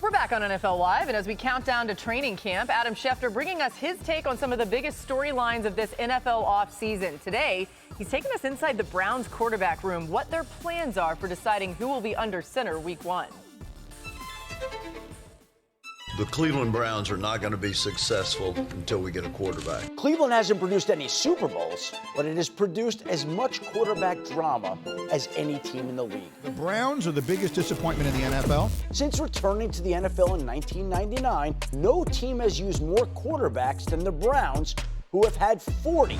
We're back on NFL Live, and as we count down to training camp, Adam Schefter bringing us his take on some of the biggest storylines of this NFL offseason. Today, he's taking us inside the Browns quarterback room, what their plans are for deciding who will be under center week 1. The Cleveland Browns are not going to be successful until we get a quarterback. Cleveland hasn't produced any Super Bowls, but it has produced as much quarterback drama as any team in the league. The Browns are the biggest disappointment in the NFL. Since returning to the NFL in 1999, no team has used more quarterbacks than the Browns, who have had 40,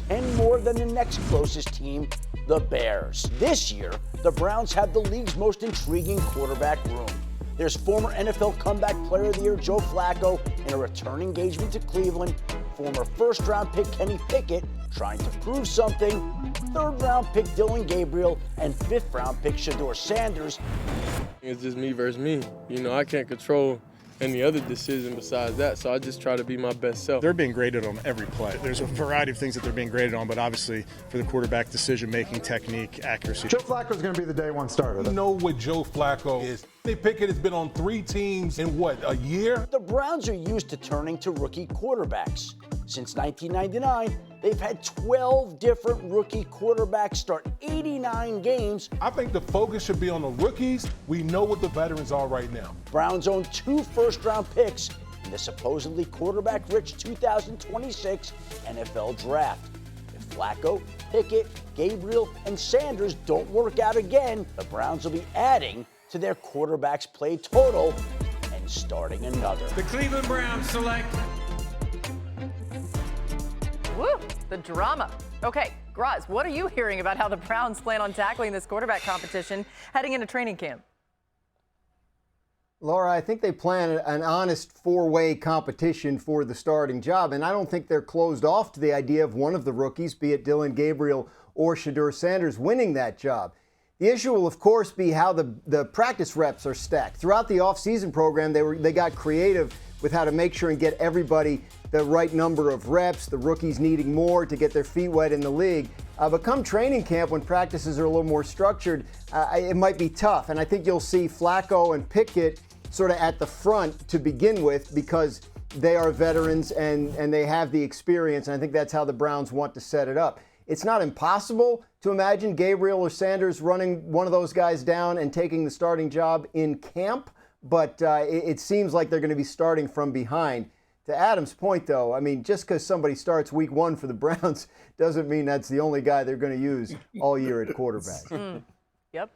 10 more than the next closest team, the Bears. This year, the Browns have the league's most intriguing quarterback room. There's former NFL Comeback Player of the Year Joe Flacco in a return engagement to Cleveland, former first-round pick Kenny Pickett trying to prove something, third-round pick Dylan Gabriel, and fifth-round pick Shedeur Sanders. It's just me versus me. You know, I can't control any other decision besides that, so I just try to be my best self. They're being graded on every play. There's a variety of things that they're being graded on, but obviously for the quarterback, decision-making, technique, accuracy. Joe Flacco's going to be the day one starter. We know what Joe Flacco is. Kenny Pickett has been on 3 teams in, a year? The Browns are used to turning to rookie quarterbacks. Since 1999, they've had 12 different rookie quarterbacks start 89 games. I think the focus should be on the rookies. We know what the veterans are right now. Browns own 2 first-round picks in the supposedly quarterback-rich 2026 NFL Draft. If Flacco, Pickett, Gabriel, and Sanders don't work out again, the Browns will be adding to their quarterbacks play total and starting another. The Cleveland Browns select. Woo, the drama. Okay, Graz, what are you hearing about how the Browns plan on tackling this quarterback competition heading into training camp? Laura, I think they plan an honest 4-way competition for the starting job, and I don't think they're closed off to the idea of one of the rookies, be it Dylan Gabriel or Shedeur Sanders, winning that job. The issue will, of course, be how the practice reps are stacked. Throughout the offseason program, they got creative with how to make sure and get everybody the right number of reps, the rookies needing more to get their feet wet in the league. But come training camp, when practices are a little more structured, it might be tough. And I think you'll see Flacco and Pickett sort of at the front to begin with because they are veterans and they have the experience. And I think that's how the Browns want to set it up. It's not impossible to imagine Gabriel or Sanders running one of those guys down and taking the starting job in camp, but it seems like they're going to be starting from behind. To Adam's point, though, I mean, just because somebody starts week 1 for the Browns doesn't mean that's the only guy they're going to use all year at quarterback. Yep.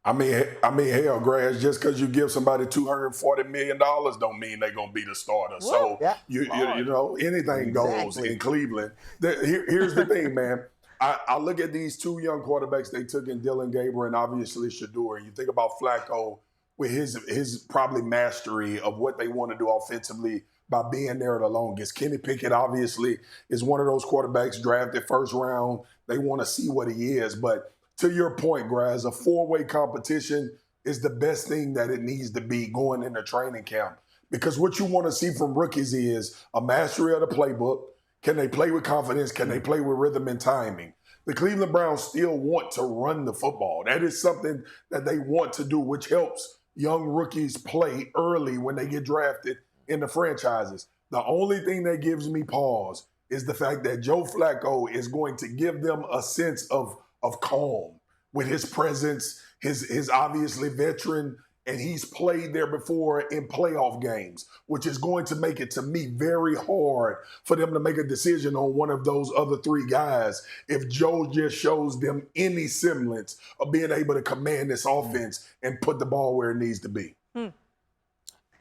I mean, hell, Grass, just because you give somebody $240 million don't mean they're going to be the starter. Whoa. So, Yeah. you know, anything goes in Cleveland. Here's the thing, man. I look at these 2 young quarterbacks they took in Dylan Gabriel and obviously Shedeur. And you think about Flacco with his probably mastery of what they want to do offensively by being there the longest. Kenny Pickett obviously is one of those quarterbacks drafted first round. They want to see what he is. But to your point, Graz, a 4-way competition is the best thing that it needs to be going into training camp. Because what you want to see from rookies is a mastery of the playbook. Can they play with confidence? Can they play with rhythm and timing? The Cleveland Browns still want to run the football. That is something that they want to do, which helps young rookies play early when they get drafted in the franchises. The only thing that gives me pause is the fact that Joe Flacco is going to give them a sense of calm with his presence, his obviously veteran, and he's played there before in playoff games, which is going to make it, to me, very hard for them to make a decision on one of those other 3 guys if Joe just shows them any semblance of being able to command this offense and put the ball where it needs to be.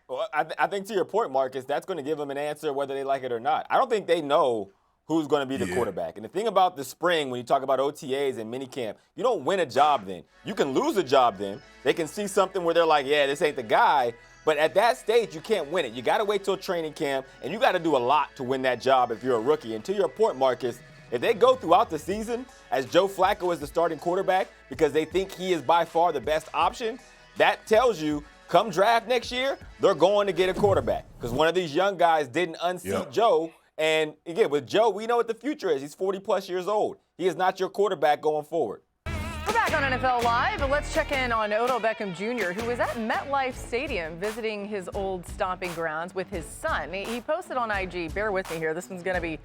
Well, I think to your point, Marcus, that's going to give them an answer whether they like it or not. I don't think they know who's going to be the quarterback. And the thing about the spring, when you talk about OTAs and minicamp, you don't win a job then. You can lose a job then. They can see something where they're like, yeah, this ain't the guy. But at that stage, you can't win it. You got to wait till training camp, and you got to do a lot to win that job if you're a rookie. And to your point, Marcus, if they go throughout the season as Joe Flacco is the starting quarterback because they think he is by far the best option, that tells you come draft next year, they're going to get a quarterback because one of these young guys didn't unseat Joe. And again, with Joe, we know what the future is. He's 40-plus years old. He is not your quarterback going forward. We're back Back on NFL Live, but let's check in on Odell Beckham Jr., who was at MetLife Stadium visiting his old stomping grounds with his son. He posted on IG, bear with me here, this one's going to be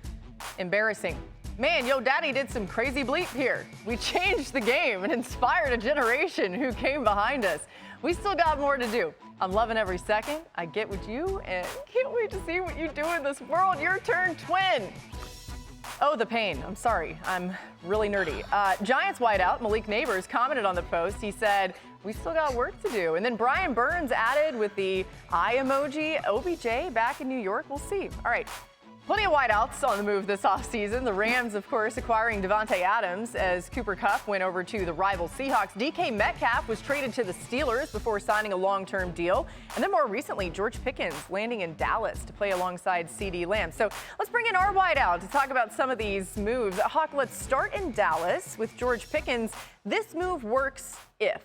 embarrassing. Man, yo, daddy did some crazy bleep here. We changed the game and inspired a generation who came behind us. We still got more to do. I'm loving every second. I get with you and can't wait to see what you do in this world. Your turn, twin. Oh, the pain. I'm sorry. I'm really nerdy. Giants wideout Malik Neighbors commented on the post. He said, we still got work to do. And then Brian Burns added with the eye emoji, OBJ back in New York. We'll see. All right. Plenty of wideouts on the move this offseason. The Rams, of course, acquiring Davante Adams as Cooper Kupp went over to the rival Seahawks. DK Metcalf was traded to the Steelers before signing a long-term deal. And then more recently, George Pickens landing in Dallas to play alongside CeeDee Lamb. So let's bring in our wideout to talk about some of these moves. Hawk, let's start in Dallas with George Pickens. This move works if.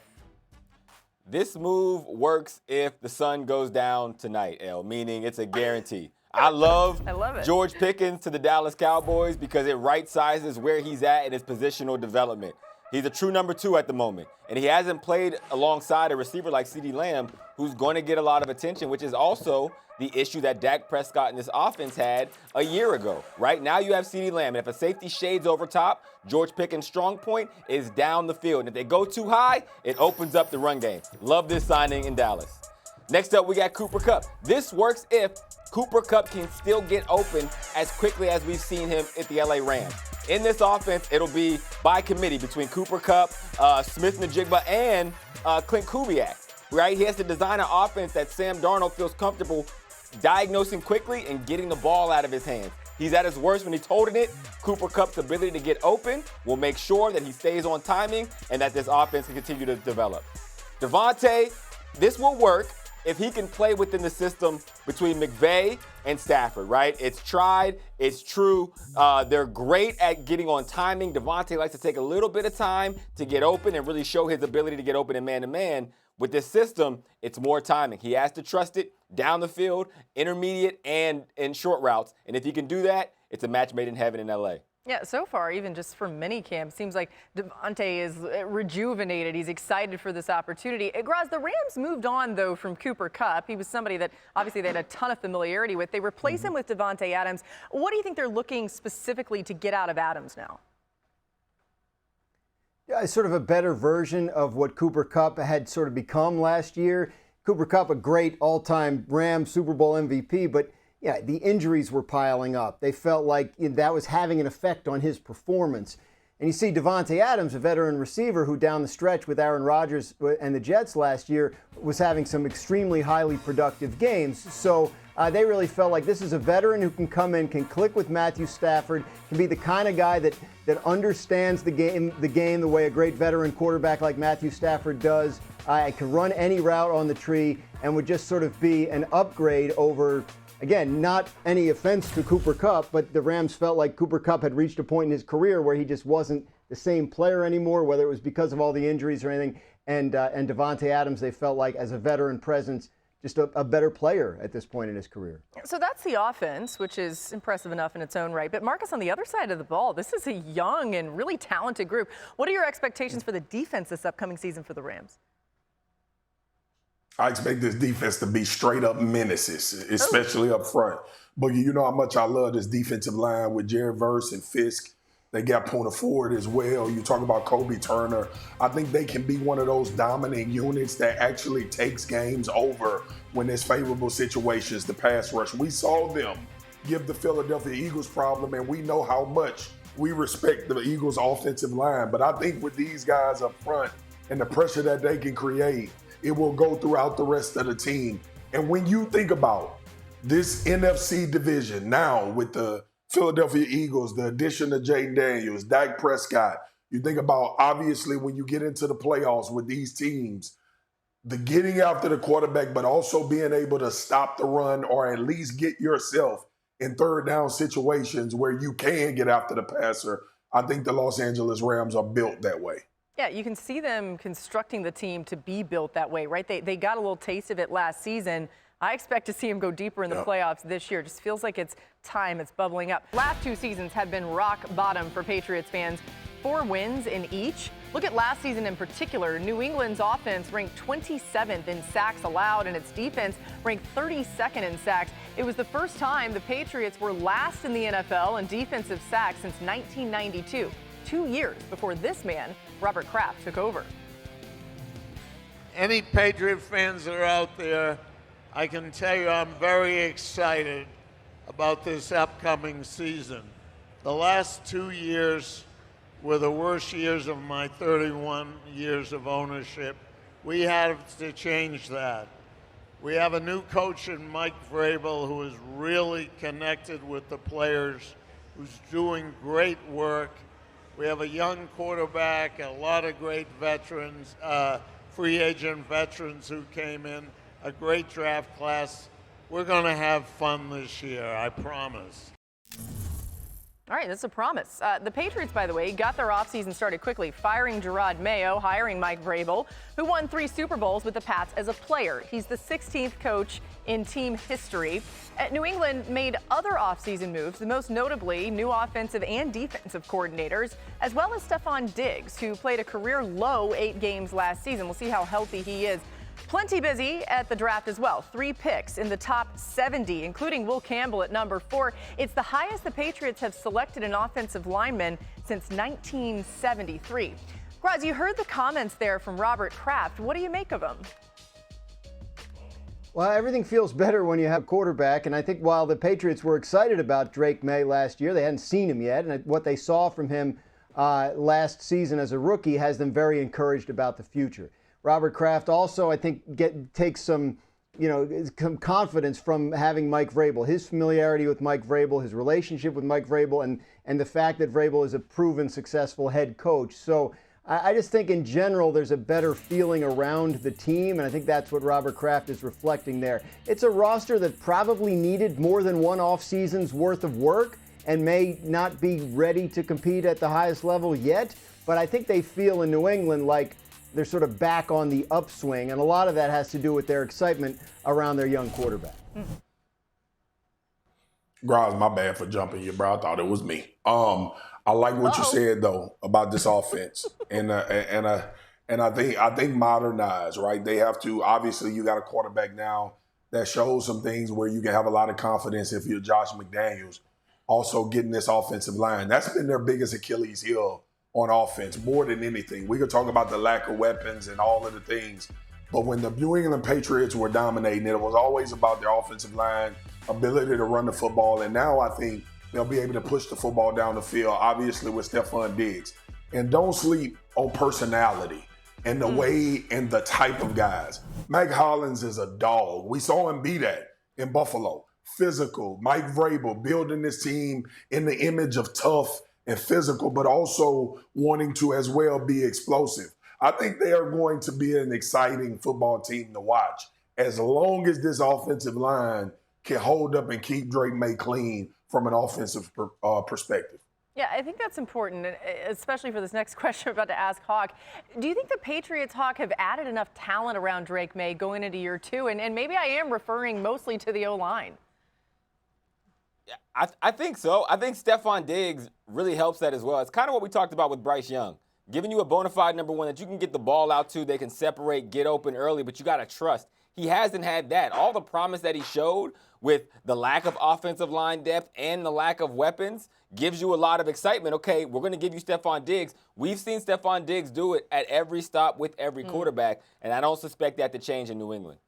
This move works if the sun goes down tonight, meaning it's a guarantee. I love it. George Pickens to the Dallas Cowboys because it right-sizes where he's at in his positional development. He's a true number 2 at the moment, and he hasn't played alongside a receiver like CeeDee Lamb, who's going to get a lot of attention, which is also the issue that Dak Prescott and this offense had a year ago. Right now you have CeeDee Lamb, and if a safety shades over top, George Pickens' strong point is down the field. And if they go too high, it opens up the run game. Love this signing in Dallas. Next up, we got Cooper Kupp. This works if Cooper Kupp can still get open as quickly as we've seen him at the LA Rams. In this offense, it'll be by committee between Cooper Kupp, Smith-Njigba, and Clint Kubiak, right? He has to design an offense that Sam Darnold feels comfortable diagnosing quickly and getting the ball out of his hands. He's at his worst when he's holding it. Cooper Kupp's ability to get open will make sure that he stays on timing and that this offense can continue to develop. Davante, this will work if he can play within the system between McVay and Stafford, right? It's tried, it's true. They're great at getting on timing. Davante likes to take a little bit of time to get open and really show his ability to get open in man-to-man. With this system, it's more timing. He has to trust it down the field, intermediate, and in short routes. And if he can do that, it's a match made in heaven in LA. Yeah, so far, even just from minicamp, seems like Davante is rejuvenated. He's excited for this opportunity. Graz, the Rams moved on, though, from Cooper Kupp. He was somebody that obviously they had a ton of familiarity with. They replace him with Davante Adams. What do you think they're looking specifically to get out of Adams now? Yeah, sort of a better version of what Cooper Kupp had sort of become last year. Cooper Kupp, a great all-time Rams Super Bowl MVP, but yeah, the injuries were piling up. They felt like that was having an effect on his performance. And you see Davante Adams, a veteran receiver who down the stretch with Aaron Rodgers and the Jets last year was having some extremely highly productive games. So they really felt like this is a veteran who can come in, can click with Matthew Stafford, can be the kind of guy that understands the game the way a great veteran quarterback like Matthew Stafford does. Can run any route on the tree and would just sort of be an upgrade over. Again, not any offense to Cooper Kupp, but the Rams felt like Cooper Kupp had reached a point in his career where he just wasn't the same player anymore, whether it was because of all the injuries or anything. And Davante Adams, they felt like as a veteran presence, just a better player at this point in his career. So that's the offense, which is impressive enough in its own right. But Marcus, on the other side of the ball, this is a young and really talented group. What are your expectations for the defense this upcoming season for the Rams? I expect this defense to be straight up menaces, especially up front. Boogie, you know how much I love this defensive line with Jared Verse and Fisk. They got Poona Ford as well. You talk about Kobe Turner. I think they can be one of those dominant units that actually takes games over when there's favorable situations to pass rush. We saw them give the Philadelphia Eagles problem, and we know how much we respect the Eagles' offensive line. But I think with these guys up front and the pressure that they can create, it will go throughout the rest of the team. And when you think about this NFC division now with the Philadelphia Eagles, the addition of Jaden Daniels, Dak Prescott, you think about obviously when you get into the playoffs with these teams, the getting after the quarterback, but also being able to stop the run or at least get yourself in third down situations where you can get after the passer. I think the Los Angeles Rams are built that way. Yeah, you can see them constructing the team to be built that way, right? They got a little taste of it last season. I expect to see him go deeper in the playoffs this year. Just feels like it's time. It's bubbling up. Last two seasons have been rock bottom for Patriots fans. 4 wins in each. Look at last season in particular. New England's offense ranked 27th in sacks allowed, and its defense ranked 32nd in sacks. It was the first time the Patriots were last in the NFL in defensive sacks since 1992, 2 years before this man, Robert Kraft, took over. Any Patriot fans that are out there, I can tell you I'm very excited about this upcoming season. The last 2 years were the worst years of my 31 years of ownership. We have to change that. We have a new coach in Mike Vrabel who is really connected with the players, who's doing great work. We have a young quarterback, a lot of great veterans, free agent veterans who came in, a great draft class. We're going to have fun this year, I promise. All right, that's a promise. The Patriots, by the way, got their offseason started quickly, firing Gerard Mayo, hiring Mike Vrabel, who won 3 Super Bowls with the Pats as a player. He's the 16th coach in team history. New England made other offseason moves, the most notably new offensive and defensive coordinators, as well as Stephon Diggs, who played a career-low 8 games last season. We'll see how healthy he is. Plenty busy at the draft as well. 3 picks in the top 70, including Will Campbell at number 4. It's the highest the Patriots have selected an offensive lineman since 1973. Graz, you heard the comments there from Robert Kraft. What do you make of them? Well, everything feels better when you have a quarterback, and I think while the Patriots were excited about Drake May last year, they hadn't seen him yet, and what they saw from him last season as a rookie has them very encouraged about the future. Robert Kraft also, I think, takes some confidence from having Mike Vrabel, his familiarity with Mike Vrabel, his relationship with Mike Vrabel, and the fact that Vrabel is a proven successful head coach. So I just think in general there's a better feeling around the team, and I think that's what Robert Kraft is reflecting there. It's a roster that probably needed more than one offseason's worth of work and may not be ready to compete at the highest level yet, but I think they feel in New England like they're sort of back on the upswing, and a lot of that has to do with their excitement around their young quarterback. Graz, my bad for jumping you, bro. I thought it was me. I like what you said though about this offense, and I think modernize, right? They have to. Obviously, you got a quarterback now that shows some things where you can have a lot of confidence if you're Josh McDaniels. Also, getting this offensive line, that's been their biggest Achilles heel on offense, more than anything. We could talk about the lack of weapons and all of the things, but when the New England Patriots were dominating, it was always about their offensive line, ability to run the football, and now I think they'll be able to push the football down the field, obviously with Stephon Diggs. And don't sleep on personality and the way and the type of guys. Mike Hollins is a dog. We saw him be that in Buffalo. Physical. Mike Vrabel building this team in the image of tough and physical, but also wanting to as well be explosive. I think they are going to be an exciting football team to watch as long as this offensive line can hold up and keep Drake May clean from an offensive perspective. Yeah, I think that's important, especially for this next question I'm about to ask Hawk. Do you think the Patriots, Hawk, have added enough talent around Drake May going into year 2? And maybe I am referring mostly to the O-line. I think so. I think Stephon Diggs really helps that as well. It's kind of what we talked about with Bryce Young. Giving you a bona fide number 1 that you can get the ball out to, they can separate, get open early, but you got to trust. He hasn't had that. All the promise that he showed with the lack of offensive line depth and the lack of weapons gives you a lot of excitement. Okay, we're going to give you Stephon Diggs. We've seen Stephon Diggs do it at every stop with every quarterback, and I don't suspect that to change in New England.